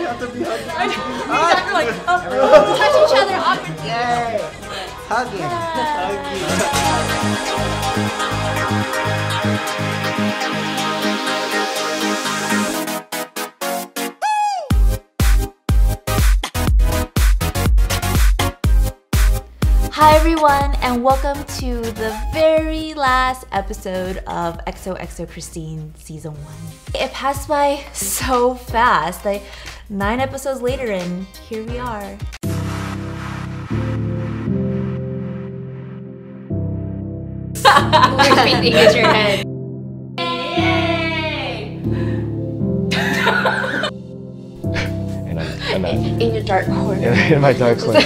have to be hugging. We're like, touch each other awkwardly. Yay! Hugging. Hi everyone, and welcome to the very last episode of ゚xoxo Christine Season 1. It passed by so fast, like 9 episodes later and here we are. Everything is your head. Yay! In your dark corner. In my dark corner.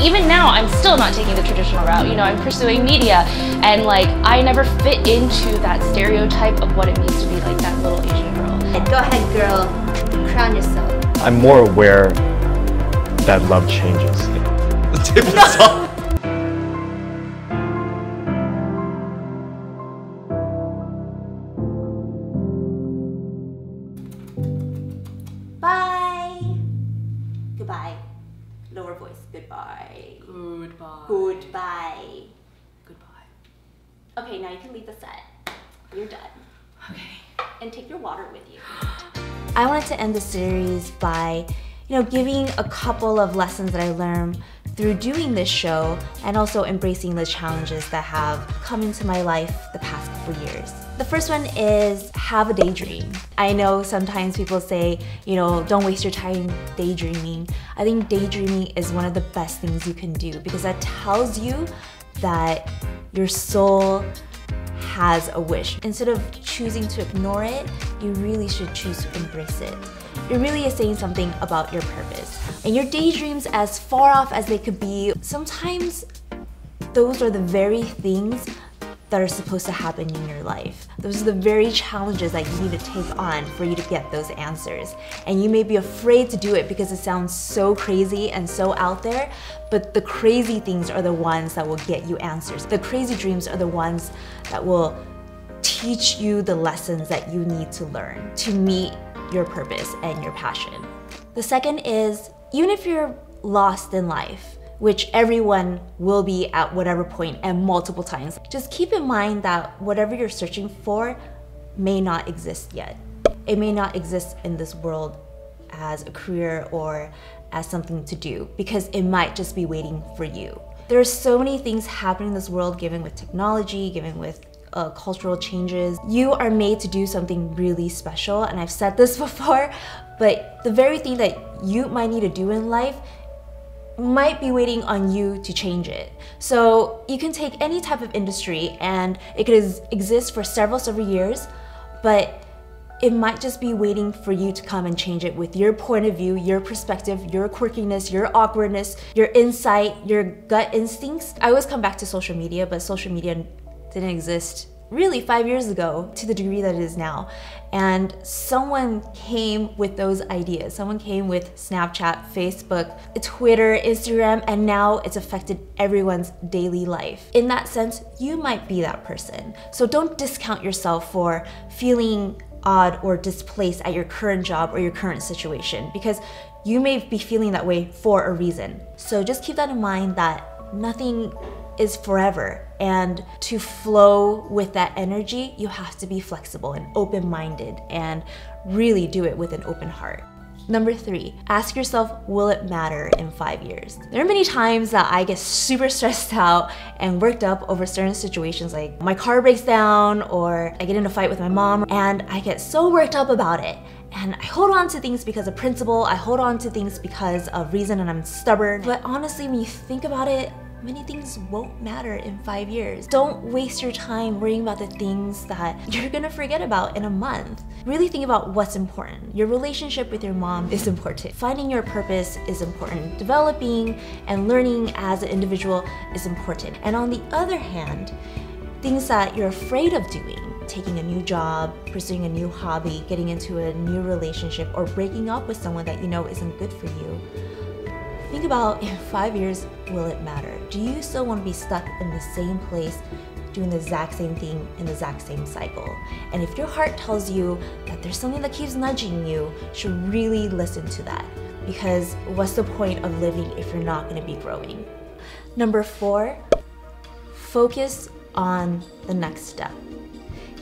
Even now, I'm still not taking the traditional route. You know, I'm pursuing media, and like, I never fit into that stereotype of what it means to be like that little Asian girl. Go ahead, girl. Crown yourself. I'm more aware that love changes. The tip is off. Bye. Goodbye. Lower voice. Goodbye. Goodbye. Goodbye. Goodbye. Okay, now you can leave the set. You're done. Okay. And take your water with you. I wanted to end the series by, giving a couple of lessons that I learned through doing this show and also embracing the challenges that have come into my life the past couple years. The first one is have a daydream. I know sometimes people say, don't waste your time daydreaming. I think daydreaming is one of the best things you can do because that tells you that your soul has a wish. Instead of choosing to ignore it, you really should choose to embrace it. It really is saying something about your purpose. And your daydreams, as far off as they could be, sometimes those are the very things that are supposed to happen in your life. Those are the very challenges that you need to take on for you to get those answers. And you may be afraid to do it because it sounds so crazy and so out there, but the crazy things are the ones that will get you answers. The crazy dreams are the ones that will teach you the lessons that you need to learn to meet your purpose and your passion. The second is, even if you're lost in life, which everyone will be at whatever point and multiple times, just keep in mind that whatever you're searching for may not exist yet. It may not exist in this world as a career or as something to do because it might just be waiting for you. There are so many things happening in this world, given with technology, given with cultural changes. You are made to do something really special, and I've said this before, but the very thing that you might need to do in life might be waiting on you to change it. So you can take any type of industry and it could exist for several years, but it might just be waiting for you to come and change it with your point of view, your perspective, your quirkiness, your awkwardness, your insight, your gut instincts. I always come back to social media, but social media didn't exist really 5 years ago to the degree that it is now. And someone came with those ideas. Someone came with Snapchat, Facebook, Twitter, Instagram, and now it's affected everyone's daily life. In that sense, you might be that person. So don't discount yourself for feeling odd or displaced at your current job or your current situation because you may be feeling that way for a reason. So just keep that in mind that nothing is forever, and to flow with that energy, you have to be flexible and open-minded and really do it with an open heart. Number 3, ask yourself, will it matter in 5 years? There are many times that I get super stressed out and worked up over certain situations, like my car breaks down or I get in a fight with my mom and I get so worked up about it. And I hold on to things because of principle, I hold on to things because of reason, and I'm stubborn. But honestly, when you think about it, many things won't matter in 5 years. Don't waste your time worrying about the things that you're gonna forget about in a month. Really think about what's important. Your relationship with your mom is important. Finding your purpose is important. Developing and learning as an individual is important. And on the other hand, things that you're afraid of doing, taking a new job, pursuing a new hobby, getting into a new relationship, or breaking up with someone that you know isn't good for you. Think about, in 5 years, will it matter? Do you still want to be stuck in the same place, doing the exact same thing in the exact same cycle? And if your heart tells you that there's something that keeps nudging you, you should really listen to that. Because what's the point of living if you're not going to be growing? Number 4, focus on the next step.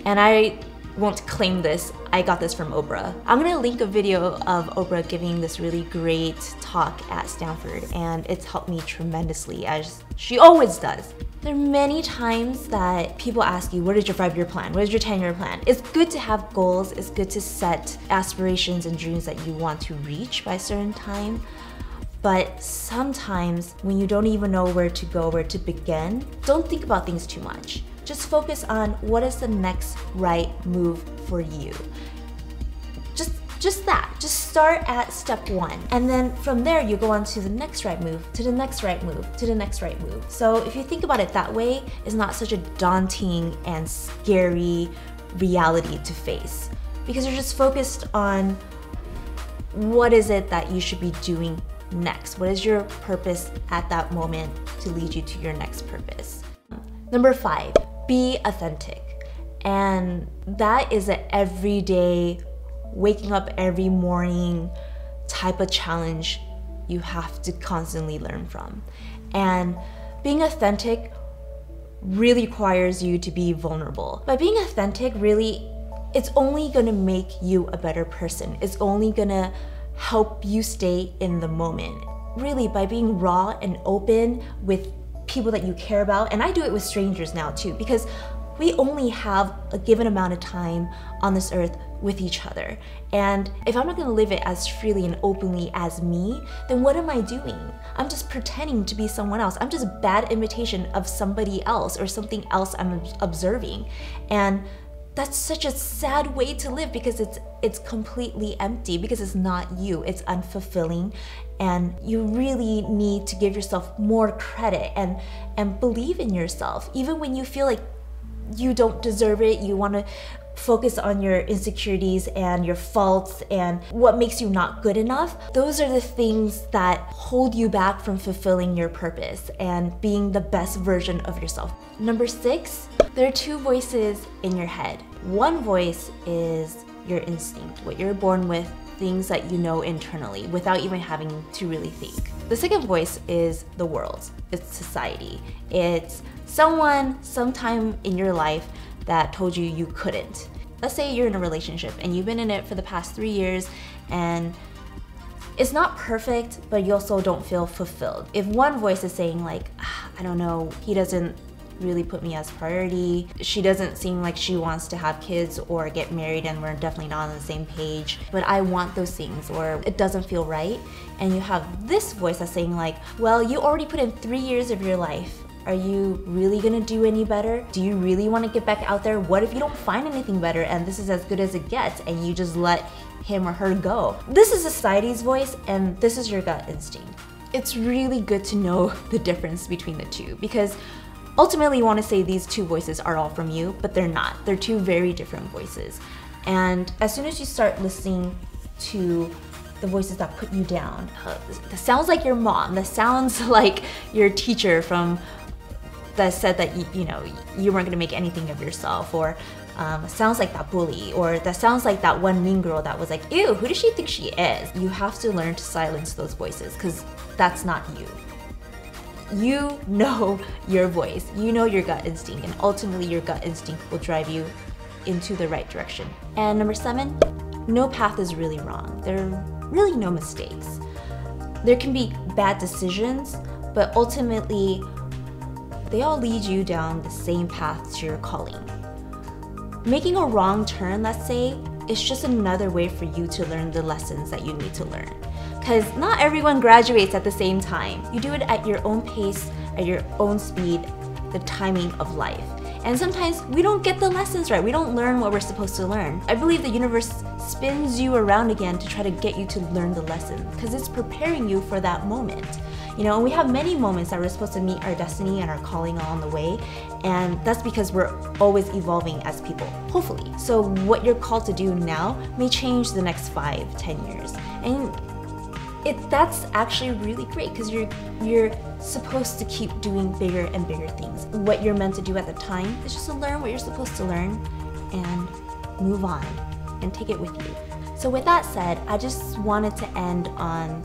And I won't claim this, I got this from Oprah. I'm gonna link a video of Oprah giving this really great talk at Stanford, and it's helped me tremendously, as she always does. There are many times that people ask you, what is your 5-year plan? What is your 10-year plan? It's good to have goals, it's good to set aspirations and dreams that you want to reach by a certain time. But sometimes when you don't even know where to go, where to begin, don't think about things too much. Just focus on what is the next right move for you. Just that. Just start at step 1. And then from there, you go on to the next right move, to the next right move, to the next right move. So if you think about it that way, it's not such a daunting and scary reality to face. Because you're just focused on what is it that you should be doing next. What is your purpose at that moment to lead you to your next purpose? Number 5, be authentic. And that is an everyday, waking up every morning type of challenge you have to constantly learn from. And being authentic really requires you to be vulnerable. By being authentic, really, it's only gonna make you a better person. It's only gonna help you stay in the moment. Really, by being raw and open with people that you care about, and I do it with strangers now too, because we only have a given amount of time on this earth with each other. And if I'm not gonna live it as freely and openly as me, then what am I doing? I'm just pretending to be someone else. I'm just a bad imitation of somebody else or something else I'm observing. And that's such a sad way to live, because it's completely empty, because it's not you, it's unfulfilling. And you really need to give yourself more credit and believe in yourself. Even when you feel like you don't deserve it, you want to focus on your insecurities and your faults and what makes you not good enough. Those are the things that hold you back from fulfilling your purpose and being the best version of yourself. Number 6, there are 2 voices in your head. One voice is your instinct, what you're born with, things that you know internally without even having to really think. The second voice is the world, it's society. It's someone sometime in your life that told you you couldn't. Let's say you're in a relationship and you've been in it for the past 3 years and it's not perfect, but you also don't feel fulfilled. If one voice is saying like, I don't know, he doesn't really put me as priority, she doesn't seem like she wants to have kids or get married, and we're definitely not on the same page, but I want those things, or it doesn't feel right. And you have this voice that's saying like, well, you already put in 3 years of your life. Are you really gonna do any better? Do you really wanna get back out there? What if you don't find anything better and this is as good as it gets and you just let him or her go? This is society's voice and this is your gut instinct. It's really good to know the difference between the two, because ultimately you wanna say these 2 voices are all from you, but they're not. They're 2 very different voices. And as soon as you start listening to the voices that put you down, that sounds like your mom, that sounds like your teacher that said that you weren't gonna make anything of yourself, or sounds like that bully, or that sounds like that one mean girl that was like, ew, who does she think she is? You have to learn to silence those voices, because that's not you. You know your voice, you know your gut instinct, and ultimately your gut instinct will drive you into the right direction. And number 7, no path is really wrong. There are really no mistakes. There can be bad decisions, but ultimately they all lead you down the same path to your calling. Making a wrong turn, let's say, is just another way for you to learn the lessons that you need to learn. Because not everyone graduates at the same time. You do it at your own pace, at your own speed, the timing of life. And sometimes we don't get the lessons right. We don't learn what we're supposed to learn. I believe the universe spins you around again to try to get you to learn the lesson because it's preparing you for that moment. You know, and we have many moments that we're supposed to meet our destiny and our calling along the way, and that's because we're always evolving as people, hopefully. So what you're called to do now may change the next 5, 10 years. And that's actually really great because you're supposed to keep doing bigger and bigger things. What you're meant to do at the time is just to learn what you're supposed to learn and move on and take it with you. So with that said, I just wanted to end on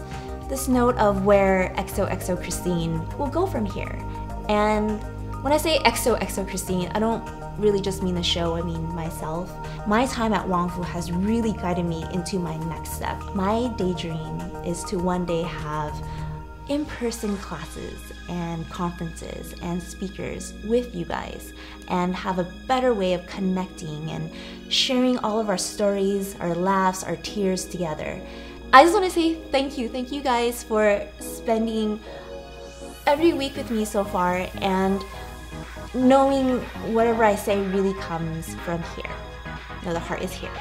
this note of where ゚xoxo Christine will go from here. And when I say ゚xoxo Christine, I don't really just mean the show, I mean myself. My time at Wongfu has really guided me into my next step. My daydream is to one day have in-person classes and conferences and speakers with you guys and have a better way of connecting and sharing all of our stories, our laughs, our tears together. I just want to say thank you guys for spending every week with me so far and knowing whatever I say really comes from here. No, the heart is here.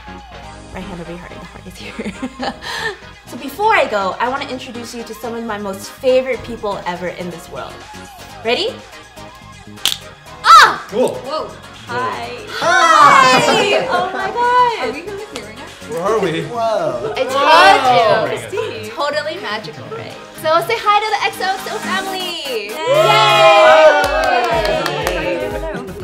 Right hand over your heart, the heart is here. So before I go, I want to introduce you to some of my most favorite people ever in this world. Ready? Ah! Cool. Whoa. Hi. Hi! Oh my god. Are we going to see right now? Where are we? Whoa. I told you. Christine. Totally magical, right? So say hi to the ゚xoxo family! Yay!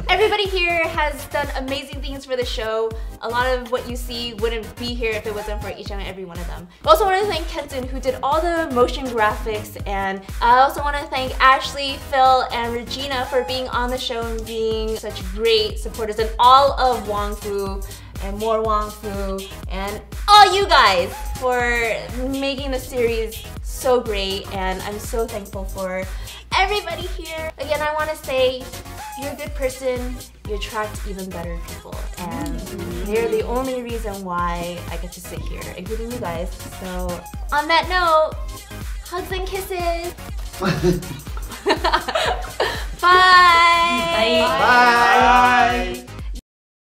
Everybody here has done amazing things for the show. A lot of what you see wouldn't be here if it wasn't for each and every one of them. I also want to thank Kenton, who did all the motion graphics, and I also want to thank Ashley, Phil, and Regina for being on the show and being such great supporters, and all of Wongfu and more Wongfu, and all you guys for making the series so great, and I'm so thankful for everybody here. Again, I want to say, if you're a good person, you attract even better people, and they're the only reason why I get to sit here, including you guys. So on that note, hugs and kisses!